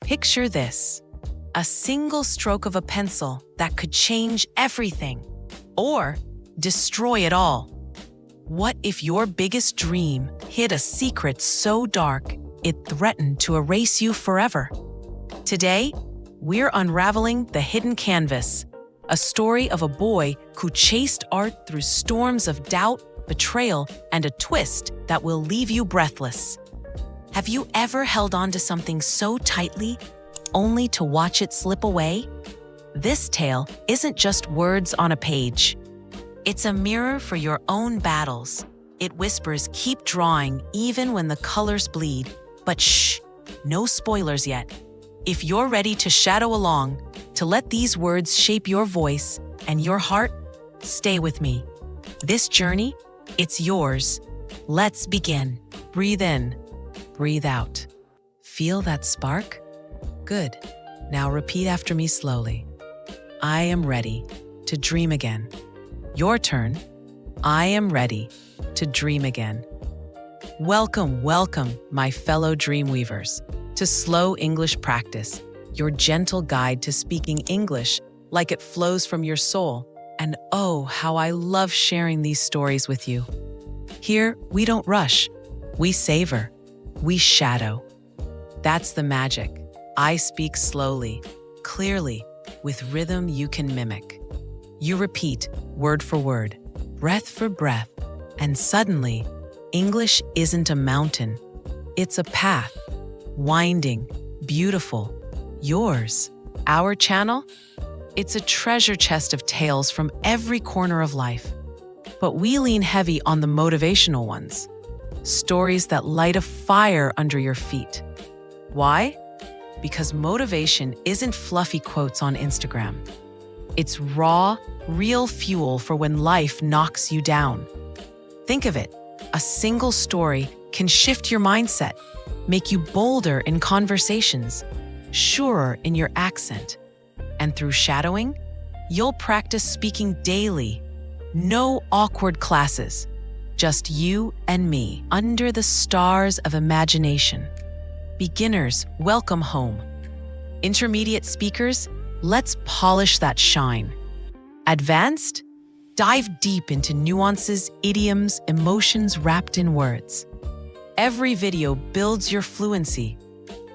Picture this: a single stroke of a pencil that could change everything or destroy it all. What if your biggest dream hid a secret so dark it threatened to erase you forever? Today, we're unraveling The Hidden Canvas, a story of a boy who chased art through storms of doubt, betrayal, and a twist that will leave you breathless. Have you ever held on to something so tightly, only to watch it slip away? This tale isn't just words on a page. It's a mirror for your own battles. It whispers, "Keep drawing even when the colors bleed." But shh, no spoilers yet. If you're ready to shadow along, to let these words shape your voice and your heart, stay with me. This journey, it's yours. Let's begin. Breathe in, breathe out. Feel that spark? Good. Now repeat after me slowly. I am ready to dream again. Your turn. I am ready to dream again. Welcome, my fellow dreamweavers, to Slow English Practice, your gentle guide to speaking English like it flows from your soul. And oh, how I love sharing these stories with you. Here, we don't rush. We savor. We shadow. That's the magic. I speak slowly, clearly, with rhythm you can mimic. You repeat, word for word, breath for breath, and suddenly, English isn't a mountain. It's a path, winding, beautiful, yours. Our channel? It's a treasure chest of tales from every corner of life. But we lean heavy on the motivational ones, stories that light a fire under your feet. Why? Because motivation isn't fluffy quotes on Instagram. It's raw, real fuel for when life knocks you down. Think of it. A single story can shift your mindset, make you bolder in conversations, surer in your accent. And through shadowing, you'll practice speaking daily. No awkward classes, just you and me under the stars of imagination. Beginners, welcome home. Intermediate speakers, let's polish that shine. Advanced? Dive deep into nuances, idioms, emotions wrapped in words. Every video builds your fluency.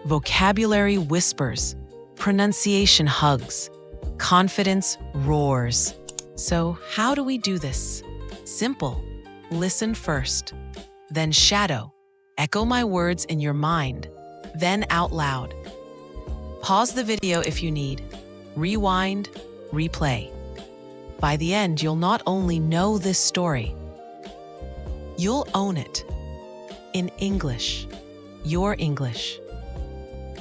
Vocabulary whispers, pronunciation hugs, confidence roars. So how do we do this? Simple. Listen first, then shadow. Echo my words in your mind, then out loud. Pause the video if you need. Rewind, replay. By the end, you'll not only know this story, you'll own it. In English, your English.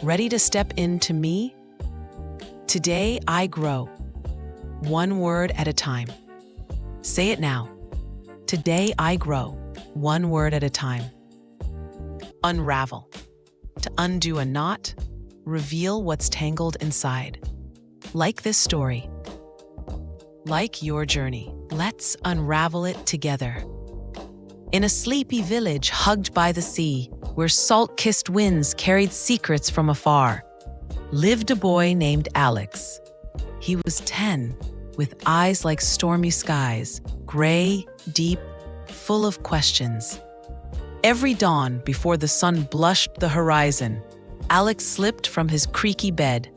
Ready to step into me? Today I grow, one word at a time. Say it now. Today I grow, one word at a time. Unravel. To undo a knot, reveal what's tangled inside. Like this story. Like your journey, let's unravel it together. In a sleepy village hugged by the sea, where salt-kissed winds carried secrets from afar, lived a boy named Alex. He was 10, with eyes like stormy skies, gray, deep, full of questions. Every dawn, before the sun blushed the horizon, Alex slipped from his creaky bed.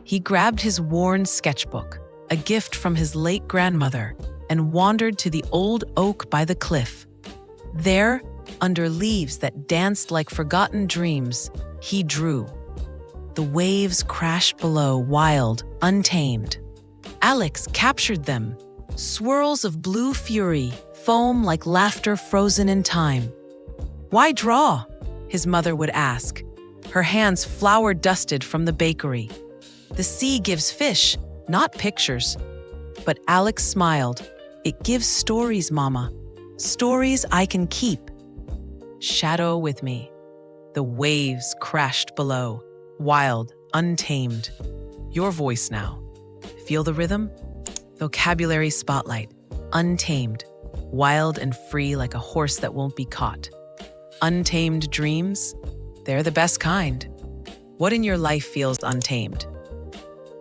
He grabbed his worn sketchbook, a gift from his late grandmother, and wandered to the old oak by the cliff. There, under leaves that danced like forgotten dreams, he drew. The waves crashed below, wild, untamed. Alex captured them, swirls of blue fury, foam like laughter frozen in time. "Why draw?" his mother would ask, her hands flour-dusted from the bakery. "The sea gives fish, not pictures." But Alex smiled. "It gives stories, Mama. Stories I can keep." Shadow with me. The waves crashed below, wild, untamed. Your voice now. Feel the rhythm? Vocabulary spotlight. Untamed. Wild and free like a horse that won't be caught. Untamed dreams? They're the best kind. What in your life feels untamed?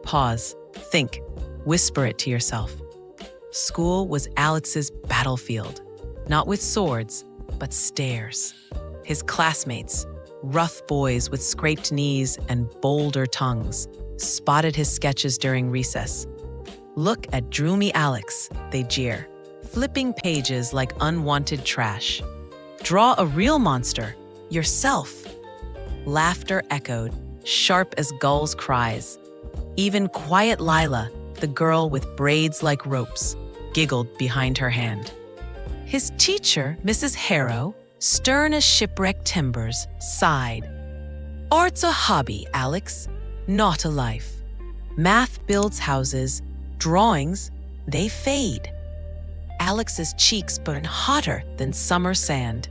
Pause, think, whisper it to yourself. School was Alex's battlefield, not with swords, but stares. His classmates, rough boys with scraped knees and bolder tongues, spotted his sketches during recess. "Look at Droomy Alex," they jeer, flipping pages like unwanted trash. "Draw a real monster, yourself." Laughter echoed, sharp as gulls' cries. Even quiet Lila, the girl with braids like ropes, giggled behind her hand. His teacher, Mrs. Harrow, stern as shipwrecked timbers, sighed. "Art's a hobby, Alex, not a life. Math builds houses, drawings, they fade." Alex's cheeks burned hotter than summer sand.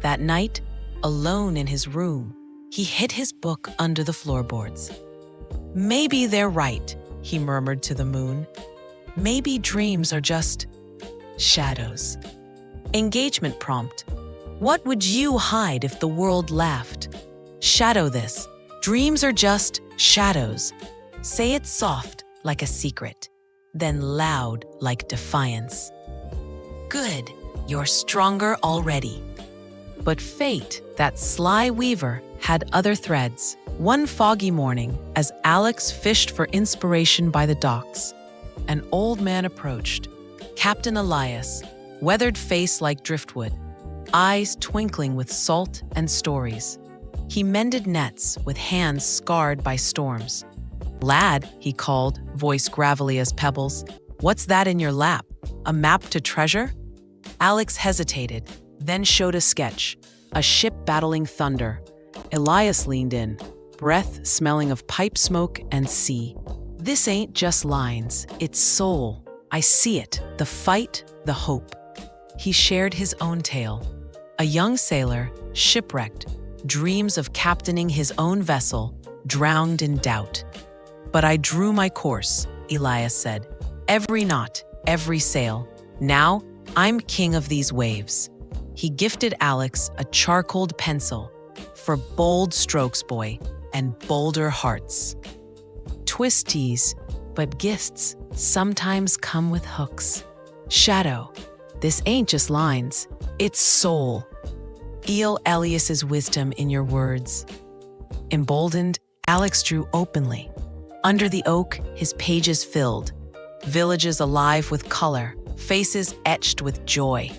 That night, alone in his room, he hid his book under the floorboards. "Maybe they're right," he murmured to the moon. "Maybe dreams are just shadows." Engagement prompt. What would you hide if the world laughed? Shadow this. Dreams are just shadows. Say it soft like a secret, then loud like defiance. Good, you're stronger already. But fate, that sly weaver, had other threads. One foggy morning, as Alex fished for inspiration by the docks, an old man approached, Captain Elias, weathered face like driftwood, eyes twinkling with salt and stories. He mended nets with hands scarred by storms. "Lad," he called, voice gravelly as pebbles, "what's that in your lap? A map to treasure?" Alex hesitated, then showed a sketch, a ship battling thunder. Elias leaned in, breath smelling of pipe smoke and sea. "This ain't just lines, it's soul. I see it, the fight, the hope." He shared his own tale. A young sailor, shipwrecked, dreams of captaining his own vessel, drowned in doubt. "But I drew my course," Elias said. "Every knot, every sail. Now, I'm king of these waves." He gifted Alex a charcoaled pencil for bold strokes, boy, and bolder hearts. Twisties, but gifts sometimes come with hooks. Shadow, this ain't just lines, it's soul. Feel Elias's wisdom in your words. Emboldened, Alex drew openly. Under the oak, his pages filled. Villages alive with color, faces etched with joy.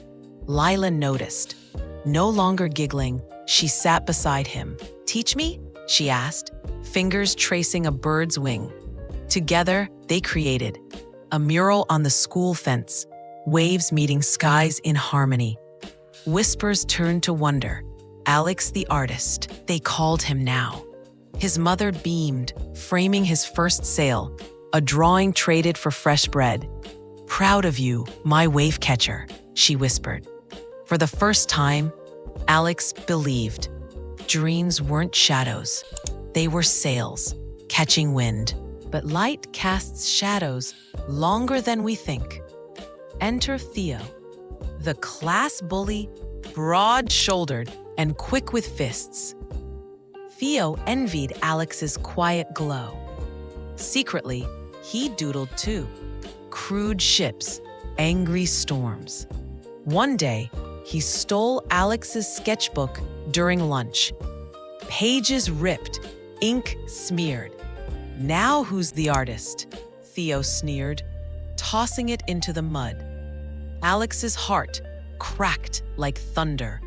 Lila noticed. No longer giggling, she sat beside him. "Teach me?" she asked, fingers tracing a bird's wing. Together, they created a mural on the school fence, waves meeting skies in harmony. Whispers turned to wonder. Alex the artist, they called him now. His mother beamed, framing his first sail, a drawing traded for fresh bread. "Proud of you, my wave catcher," she whispered. For the first time, Alex believed. Dreams weren't shadows. They were sails, catching wind. But light casts shadows longer than we think. Enter Theo, the class bully, broad-shouldered and quick with fists. Theo envied Alex's quiet glow. Secretly, he doodled too. Crude ships, angry storms. One day, he stole Alex's sketchbook during lunch. Pages ripped, ink smeared. "Now who's the artist?" Theo sneered, tossing it into the mud. Alex's heart cracked like thunder.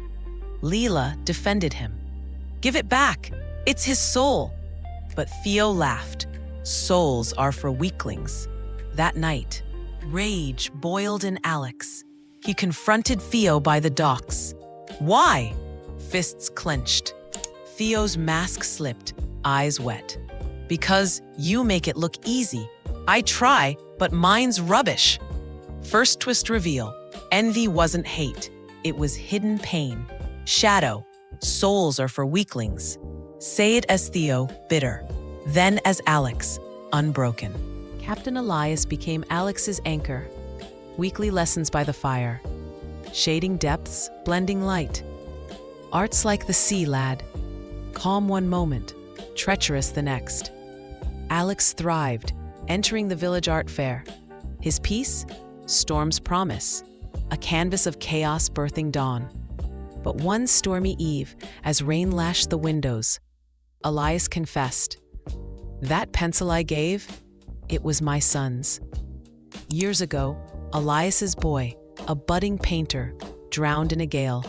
Leela defended him. "Give it back, it's his soul." But Theo laughed. "Souls are for weaklings." That night, rage boiled in Alex. He confronted Theo by the docks. "Why?" Fists clenched. Theo's mask slipped, eyes wet. "Because you make it look easy. I try, but mine's rubbish." First twist reveal. Envy wasn't hate. It was hidden pain. Shadow. Souls are for weaklings. Say it as Theo, bitter. Then as Alex, unbroken. Captain Elias became Alex's anchor. Weekly lessons by the fire. Shading depths, blending light. Art's like the sea, lad. Calm one moment, treacherous the next. Alex thrived, entering the village art fair. His piece? Storm's Promise, a canvas of chaos birthing dawn. But one stormy eve, as rain lashed the windows, Elias confessed, "That pencil I gave, it was my son's." Years ago, Elias's boy, a budding painter, drowned in a gale.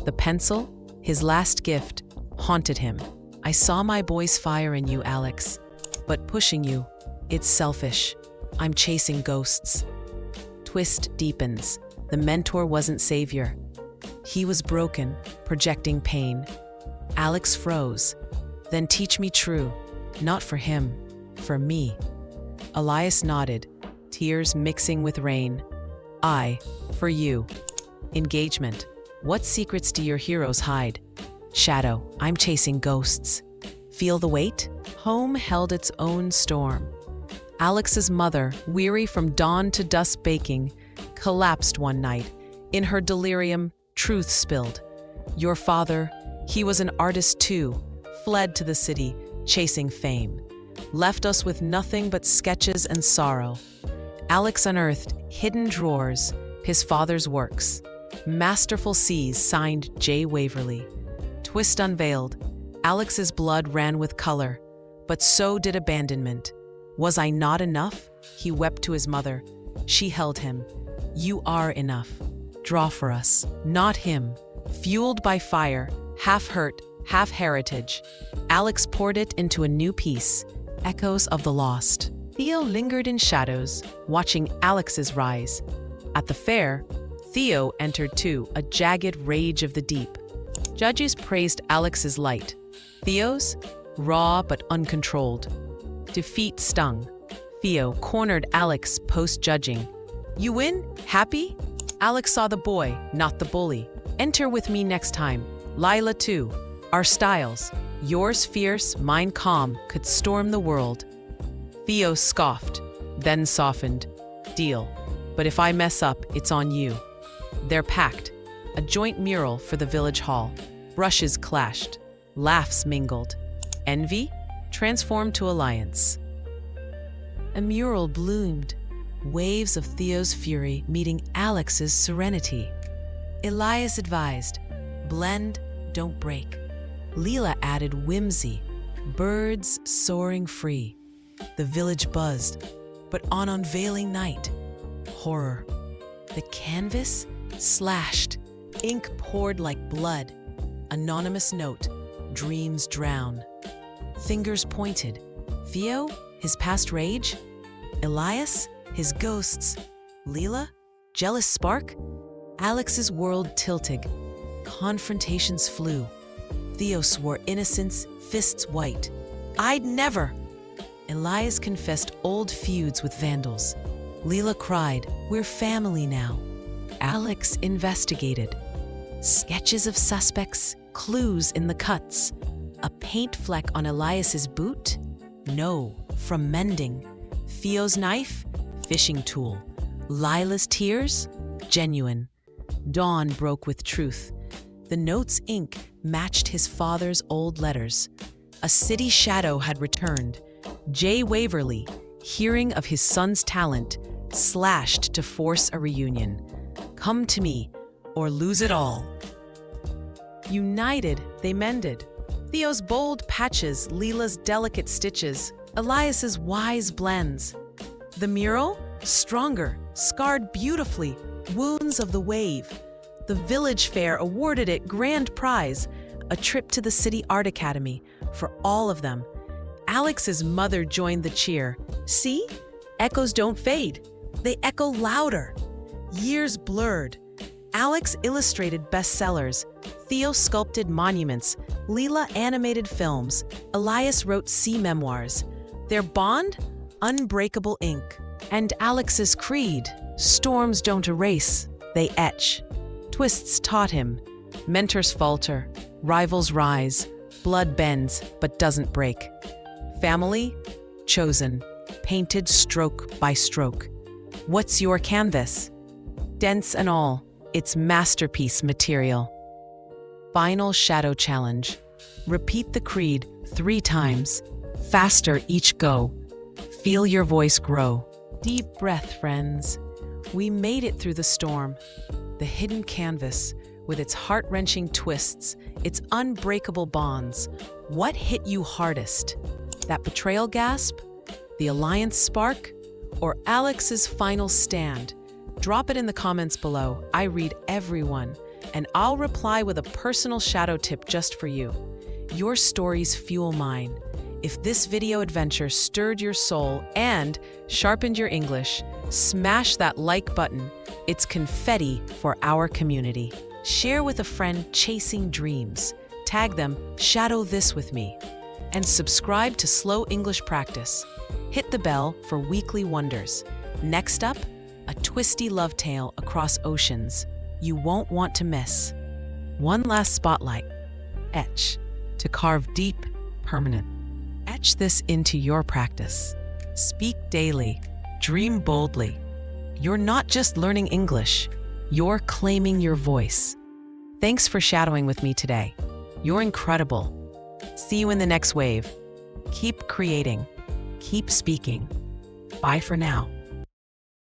The pencil, his last gift, haunted him. "I saw my boy's fire in you, Alex, but pushing you, it's selfish. I'm chasing ghosts." Twist deepens. The mentor wasn't savior. He was broken, projecting pain. Alex froze. "Then teach me true, not for him, for me." Elias nodded, tears mixing with rain. "I, for you." Engagement. What secrets do your heroes hide? Shadow. I'm chasing ghosts. Feel the weight? Home held its own storm. Alex's mother, weary from dawn to dusk baking, collapsed one night. In her delirium, truth spilled. Your father, he was an artist too, fled to the city, chasing fame. Left us with nothing but sketches and sorrow. Alex unearthed hidden drawers, his father's works. Masterful C's signed J. Waverly. Twist unveiled. Alex's blood ran with color, but so did abandonment. Was I not enough? He wept to his mother. She held him. You are enough. Draw for us, not him. Fueled by fire, half hurt, half heritage, Alex poured it into a new piece, Echoes of the Lost. Theo lingered in shadows, watching Alex's rise. At the fair, Theo entered too, a jagged rage of the deep. Judges praised Alex's light. Theo's? Raw but uncontrolled. Defeat stung. Theo cornered Alex post-judging. You win? Happy? Alex saw the boy, not the bully. Enter with me next time. Lila too. Our styles. Yours fierce, mine calm, could storm the world. Theo scoffed, then softened. Deal. But if I mess up, it's on you. They're packed. A joint mural for the village hall. Brushes clashed. Laughs mingled. Envy transformed to alliance. A mural bloomed. Waves of Theo's fury meeting Alex's serenity. Elias advised, blend, don't break. Leela added whimsy, birds soaring free. The village buzzed, but on unveiling night, horror. The canvas slashed, ink poured like blood. Anonymous note, dreams drown. Fingers pointed. Theo, his past rage? Elias, his ghosts? Leela, jealous spark? Alex's world tilted. Confrontations flew. Theo swore innocence, fists white. I'd never! Elias confessed old feuds with vandals. Leela cried, we're family now. Alex investigated. Sketches of suspects, clues in the cuts. A paint fleck on Elias's boot? No, from mending. Theo's knife? Fishing tool. Lila's tears? Genuine. Dawn broke with truth. The note's ink matched his father's old letters. A city shadow had returned. J. Waverly, hearing of his son's talent, slashed to force a reunion. Come to me, or lose it all. United, they mended. Theo's bold patches, Leela's delicate stitches, Elias's wise blends. The mural? Stronger, scarred beautifully, wounds of the wave. The village fair awarded it grand prize, a trip to the City Art Academy for all of them. Alex's mother joined the cheer. See? Echoes don't fade. They echo louder. Years blurred. Alex illustrated bestsellers. Theo sculpted monuments. Leela animated films. Elias wrote sea memoirs. Their bond? Unbreakable ink. And Alex's creed? Storms don't erase, they etch. Twists taught him. Mentors falter. Rivals rise. Blood bends, but doesn't break. Family? Chosen. Painted stroke by stroke. What's your canvas? Dents and all, it's masterpiece material. Final shadow challenge. Repeat the creed 3 times, faster each go. Feel your voice grow. Deep breath, friends. We made it through the storm. The hidden canvas, with its heart-wrenching twists, its unbreakable bonds. What hit you hardest? That betrayal gasp? The alliance spark? Or Alex's final stand? Drop it in the comments below. I read everyone, and I'll reply with a personal shadow tip just for you. Your stories fuel mine. If this video adventure stirred your soul and sharpened your English, smash that like button. It's confetti for our community. Share with a friend chasing dreams. Tag them, shadow this with me. And subscribe to Slow English Practice. Hit the bell for weekly wonders. Next up, a twisty love tale across oceans you won't want to miss. One last spotlight. Etch. To carve deep, permanent. Etch this into your practice. Speak daily. Dream boldly. You're not just learning English, you're claiming your voice. Thanks for shadowing with me today. You're incredible. See you in the next wave. Keep creating. Keep speaking. Bye for now.